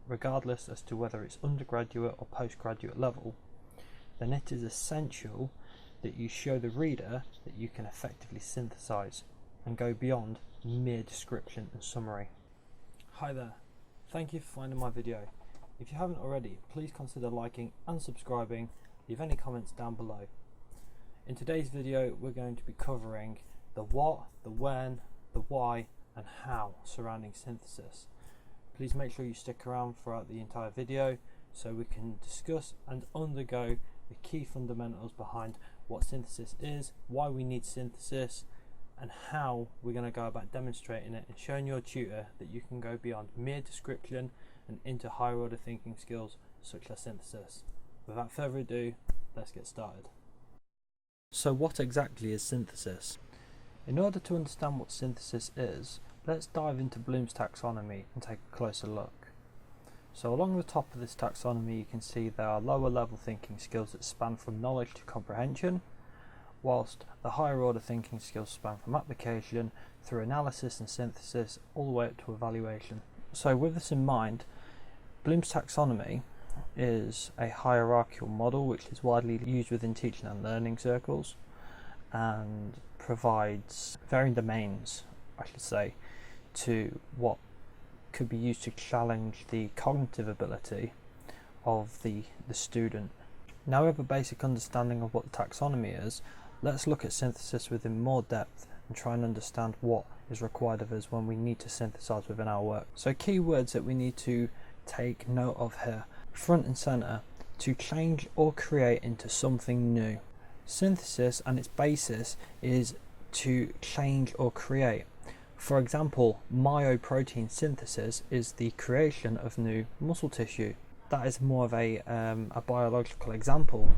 regardless as to whether it's undergraduate or postgraduate level, then it is essential that you show the reader that you can effectively synthesize and go beyond mere description and summary. Hi there, thank you for finding my video. If you haven't already, please consider liking and subscribing. Leave any comments down below. In today's video, we're going to be covering the what, the when, the why and how surrounding synthesis. Please make sure you stick around throughout the entire video so we can discuss and undergo the key fundamentals behind what synthesis is, why we need synthesis, and how we're going to go about demonstrating it and showing your tutor that you can go beyond mere description and into higher order thinking skills such as synthesis. Without further ado, let's get started. So what exactly is synthesis? In order to understand what synthesis is, let's dive into Bloom's taxonomy and take a closer look. So along the top of this taxonomy you can see there are lower level thinking skills that span from knowledge to comprehension, whilst the higher order thinking skills span from application through analysis and synthesis all the way up to evaluation. So with this in mind, Bloom's taxonomy is a hierarchical model which is widely used within teaching and learning circles and provides varying domains, I should say, to what could be used to challenge the cognitive ability of the student. Now we have a basic understanding of what the taxonomy is. Let's look at synthesis within more depth and try and understand what is required of us when we need to synthesize within our work. So key words that we need to take note of here. Front and center: to change or create into something new. Synthesis and its basis is to change or create. For example, myoprotein synthesis is the creation of new muscle tissue. That is more of a biological example.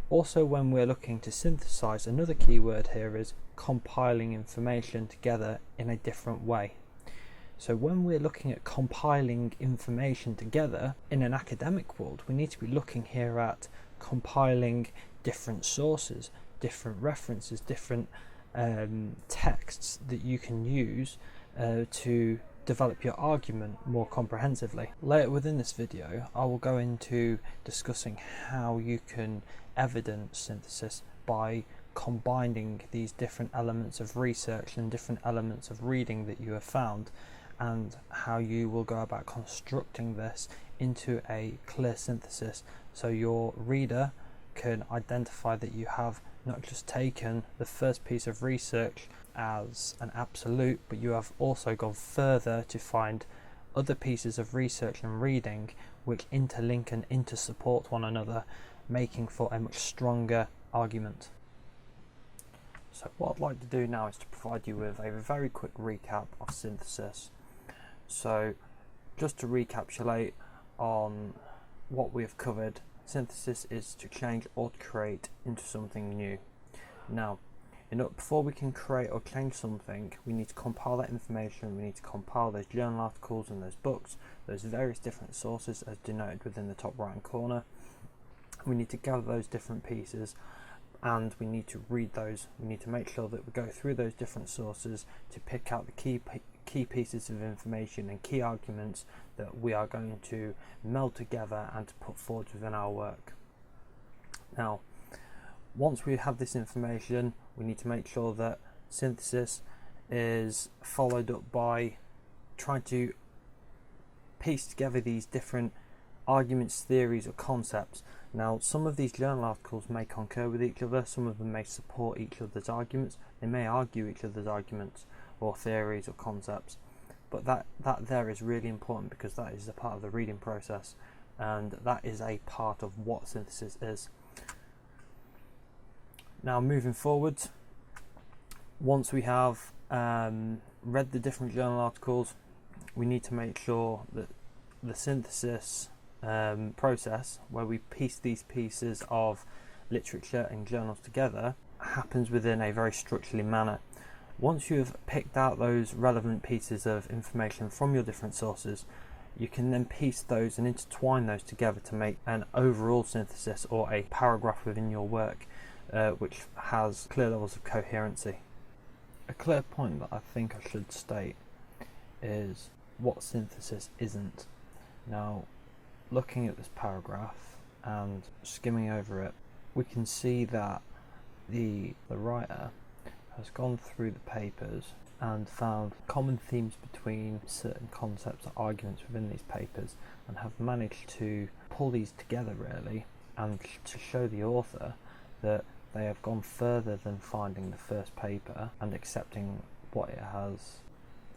Also, when we're looking to synthesize, another key word here is compiling information together in a different way. So when we're looking at compiling information together in an academic world, we need to be looking here at compiling different sources, different references, different texts that you can use to develop your argument more comprehensively. Later within this video, I will go into discussing how you can evidence synthesis by combining these different elements of research and different elements of reading that you have found, and how you will go about constructing this into a clear synthesis so your reader can identify that you have not just taken the first piece of research as an absolute, but you have also gone further to find other pieces of research and reading which interlink and intersupport one another, making for a much stronger argument. So what I'd like to do now is to provide you with a very quick recap of synthesis. So just to recapitulate on what we have covered, synthesis is to change or to create into something new. Now, before we can create or change something, we need to compile that information. We need to compile those journal articles and those books, those various different sources as denoted within the top right hand corner. We need to gather those different pieces and we need to read those. We need to make sure that we go through those different sources to pick out the key pieces of information and key arguments that we are going to meld together and to put forward within our work. Now, once we have this information, we need to make sure that synthesis is followed up by trying to piece together these different arguments, theories or concepts. Now, some of these journal articles may concur with each other, some of them may support each other's arguments, they may argue each other's arguments or theories or concepts, but that there is really important because that is a part of the reading process and that is a part of what synthesis is. Now, moving forward, once we have read the different journal articles, we need to make sure that the synthesis process, where we piece these pieces of literature and journals together, happens within a very structurally manner. Once you've picked out those relevant pieces of information from your different sources, you can then piece those and intertwine those together to make an overall synthesis or a paragraph within your work which has clear levels of coherency. A clear point that I think I should state is what synthesis isn't. Now, looking at this paragraph and skimming over it, we can see that the writer has gone through the papers and found common themes between certain concepts or arguments within these papers, and have managed to pull these together really, and to show the author that they have gone further than finding the first paper and accepting what it has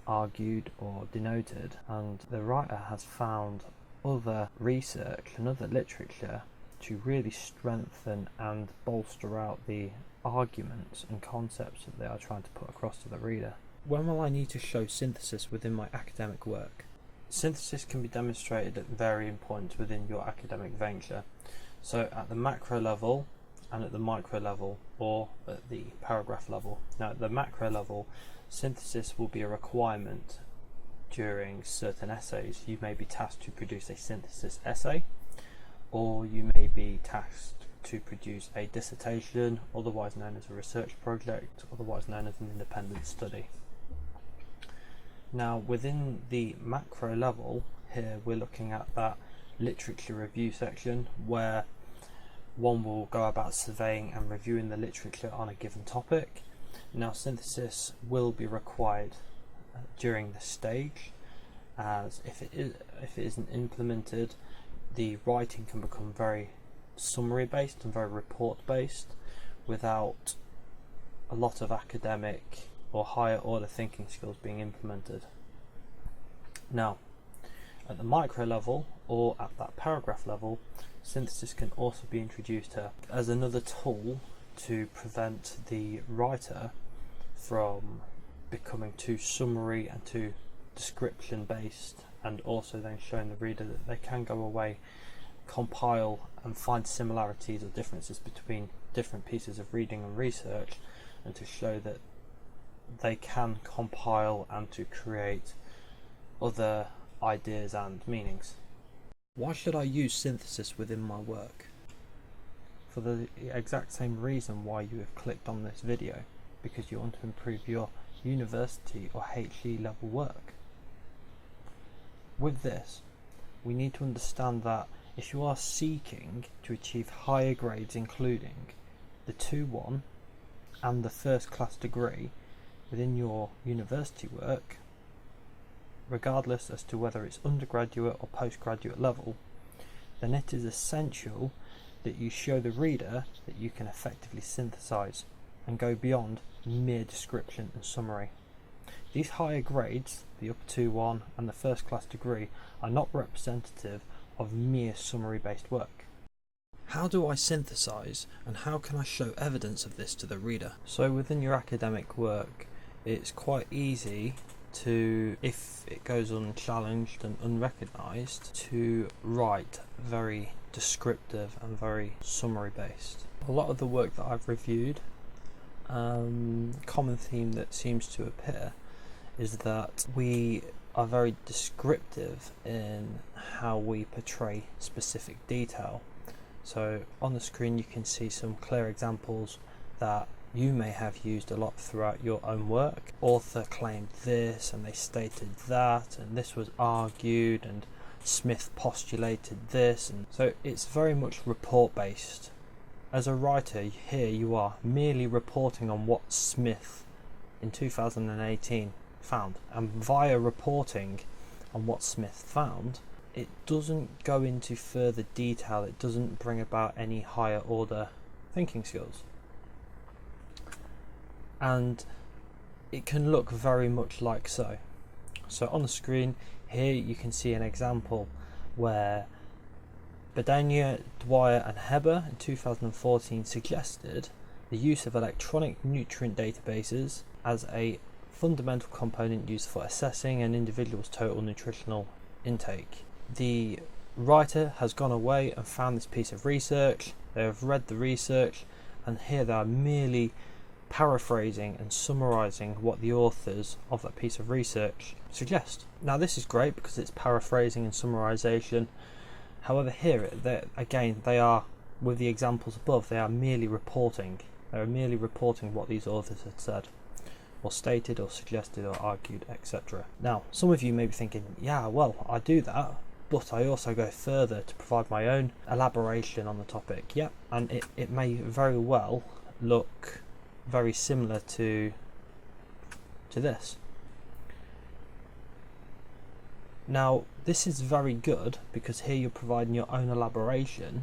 argued or denoted. And the writer has found other research and other literature to really strengthen and bolster out the arguments and concepts that they are trying to put across to the reader. When will I need to show synthesis within my academic work? Synthesis can be demonstrated at varying points within your academic venture. So at the macro level and at the micro level, or at the paragraph level. Now at the macro level, synthesis will be a requirement during certain essays. You may be tasked to produce a synthesis essay, or you may be tasked to produce a dissertation, otherwise known as a research project, otherwise known as an independent study. Now within the macro level, here we're looking at that literature review section where one will go about surveying and reviewing the literature on a given topic. Now synthesis will be required during this stage, as if it isn't implemented, the writing can become very summary based and very report based without a lot of academic or higher order thinking skills being implemented. Now at the micro level, or at that paragraph level, synthesis can also be introduced here as another tool to prevent the writer from becoming too summary and too description based, and also then showing the reader that they can go away, compile and find similarities or differences between different pieces of reading and research, and to show that they can compile and to create other ideas and meanings. Why should I use synthesis within my work? For the exact same reason why you have clicked on this video, because you want to improve your university or HE level work. With this, we need to understand that if you are seeking to achieve higher grades, including the 2-1 and the first class degree within your university work, regardless as to whether it's undergraduate or postgraduate level, then it is essential that you show the reader that you can effectively synthesize and go beyond mere description and summary. These higher grades, the upper 2-1 and the first class degree, are not representative of mere summary based work. How do I synthesize, and how can I show evidence of this to the reader? So within your academic work, it's quite easy to, if it goes unchallenged and unrecognised, to write very descriptive and very summary based. A lot of the work that I've reviewed, common theme that seems to appear is that we are very descriptive in how we portray specific detail. So on the screen you can see some clear examples that you may have used a lot throughout your own work. Author claimed this and they stated that, and this was argued, and Smith postulated this, and so it's very much report based. As a writer, here you are merely reporting on what Smith in 2018 found, and via reporting on what Smith found, it doesn't go into further detail, it doesn't bring about any higher order thinking skills. And it can look very much like so. So on the screen here you can see an example where Bedania, Dwyer and Heber in 2014 suggested the use of electronic nutrient databases as a fundamental component used for assessing an individual's total nutritional intake. The writer has gone away and found this piece of research, they have read the research, and here they are merely paraphrasing and summarising what the authors of that piece of research suggest. Now this is great because it's paraphrasing and summarisation. However, here again they are, with the examples above, they are merely reporting. They are merely reporting what these authors had said, or stated, or suggested, or argued, etc. Now some of you may be thinking, yeah, well, I do that, but I also go further to provide my own elaboration on the topic. Yep, and it may very well look very similar to this. Now, this is very good because here you're providing your own elaboration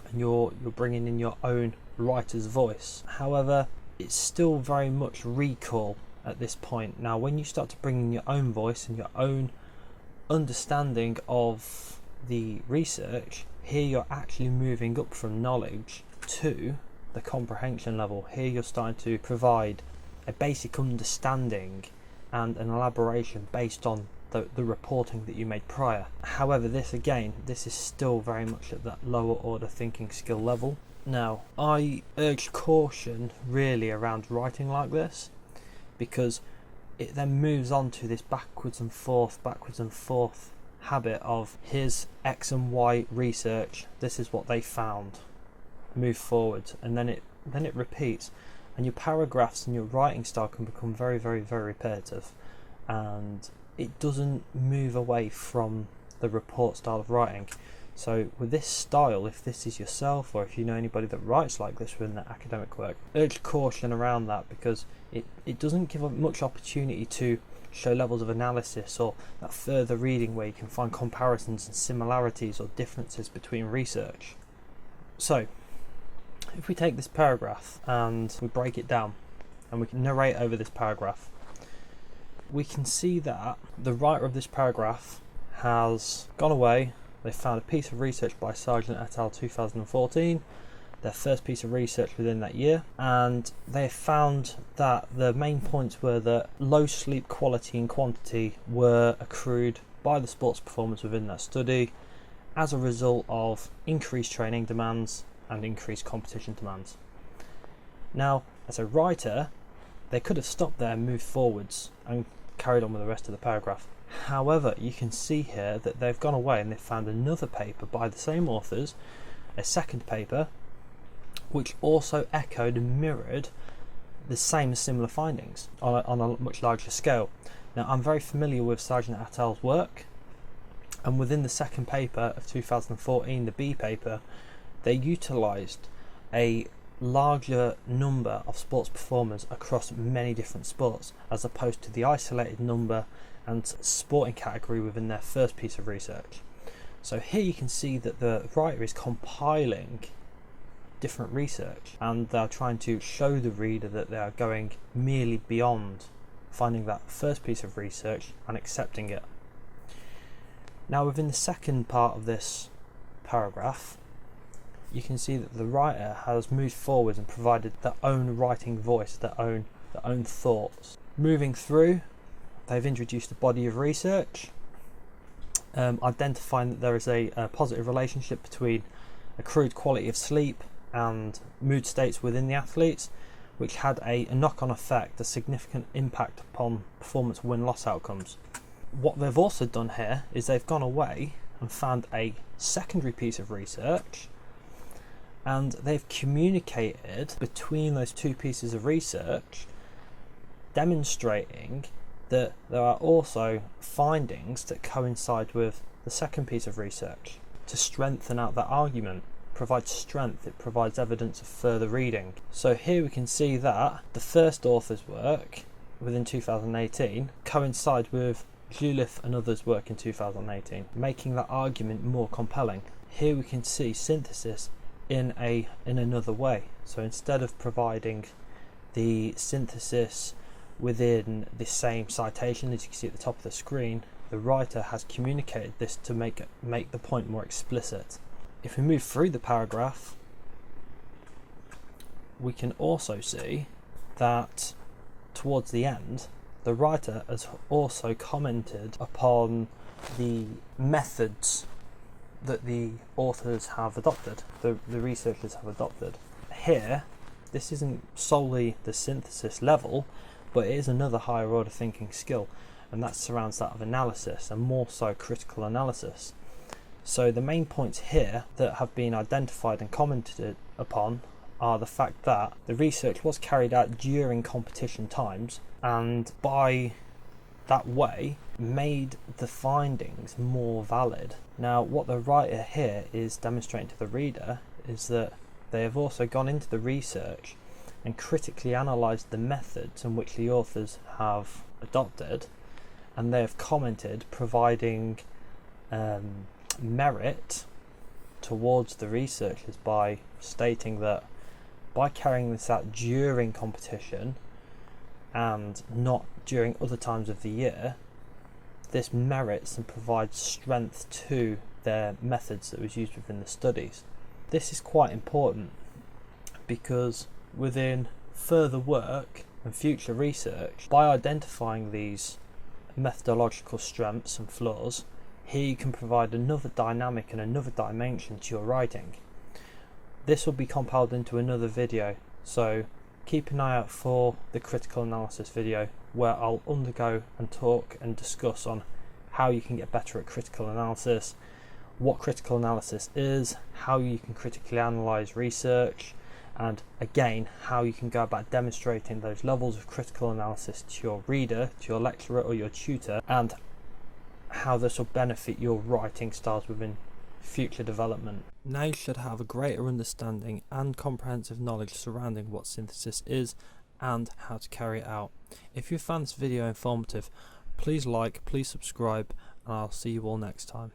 and you're bringing in your own writer's voice. However, it's still very much recall at this point. Now, when you start to bring in your own voice and your own understanding of the research, here you're actually moving up from knowledge to the comprehension level. Here you're starting to provide a basic understanding and an elaboration based on the reporting that you made prior. However, this is still very much at that lower order thinking skill level. Now, I urge caution really around writing like this, because it then moves on to this backwards and forth habit of here's X and Y research, this is what they found, move forward, and then it repeats, and your paragraphs and your writing style can become very, very, very repetitive, and it doesn't move away from the report style of writing. So with this style, if this is yourself or if you know anybody that writes like this within their academic work, urge caution around that, because it doesn't give much opportunity to show levels of analysis or that further reading where you can find comparisons and similarities or differences between research. So if we take this paragraph and we break it down and we can narrate over this paragraph, we can see that the writer of this paragraph has gone away. They found a piece of research by Sargent et al. 2014, their first piece of research within that year, and they found that the main points were that low sleep quality and quantity were accrued by the sports performers within that study as a result of increased training demands and increased competition demands. Now, as a writer, they could have stopped there and moved forwards and carried on with the rest of the paragraph. However, you can see here that they've gone away and they've found another paper by the same authors, a second paper, which also echoed and mirrored the same similar findings on a much larger scale. Now, I'm very familiar with Sargent et al.'s work, and within the second paper of 2014, the B paper, they utilised a larger number of sports performers across many different sports, as opposed to the isolated number and sporting category within their first piece of research. So here you can see that the writer is compiling different research, and they're trying to show the reader that they are going merely beyond finding that first piece of research and accepting it. Now, within the second part of this paragraph, you can see that the writer has moved forward and provided their own writing voice, their own thoughts. Moving through, they've introduced a body of research, identifying that there is a positive relationship between accrued quality of sleep and mood states within the athletes, which had a knock-on effect, a significant impact upon performance win-loss outcomes. What they've also done here is they've gone away and found a secondary piece of research, and they've communicated between those two pieces of research, demonstrating that there are also findings that coincide with the second piece of research to strengthen out that argument. Provides strength, it provides evidence of further reading. So here we can see that the first author's work within 2018 coincides with Julif and others' work in 2018, making that argument more compelling. Here we can see synthesis in another way. So instead of providing the synthesis within the same citation, as you can see at the top of the screen, the writer has communicated this to make the point more explicit. If we move through the paragraph, we can also see that towards the end, the writer has also commented upon the methods that the authors have adopted, the researchers have adopted. Here, this isn't solely the synthesis level, but it is another higher order thinking skill, and that surrounds that of analysis, and more so critical analysis. So the main points here that have been identified and commented upon are the fact that the research was carried out during competition times, and by that way made the findings more valid. Now, what the writer here is demonstrating to the reader is that they have also gone into the research and critically analysed the methods in which the authors have adopted, and they have commented, providing merit towards the researchers by stating that by carrying this out during competition and not during other times of the year, this merits and provides strength to their methods that was used within the studies. This is quite important because within further work and future research, by identifying these methodological strengths and flaws, here you can provide another dynamic and another dimension to your writing. This will be compiled into another video, so keep an eye out for the critical analysis video, where I'll undergo and talk and discuss on how you can get better at critical analysis, what critical analysis is, how you can critically analyse research, and again how you can go about demonstrating those levels of critical analysis to your reader, to your lecturer or your tutor, and how this will benefit your writing styles within future development. Now you should have a greater understanding and comprehensive knowledge surrounding what synthesis is and how to carry it out. If you found this video informative, please like, please subscribe, and I'll see you all next time.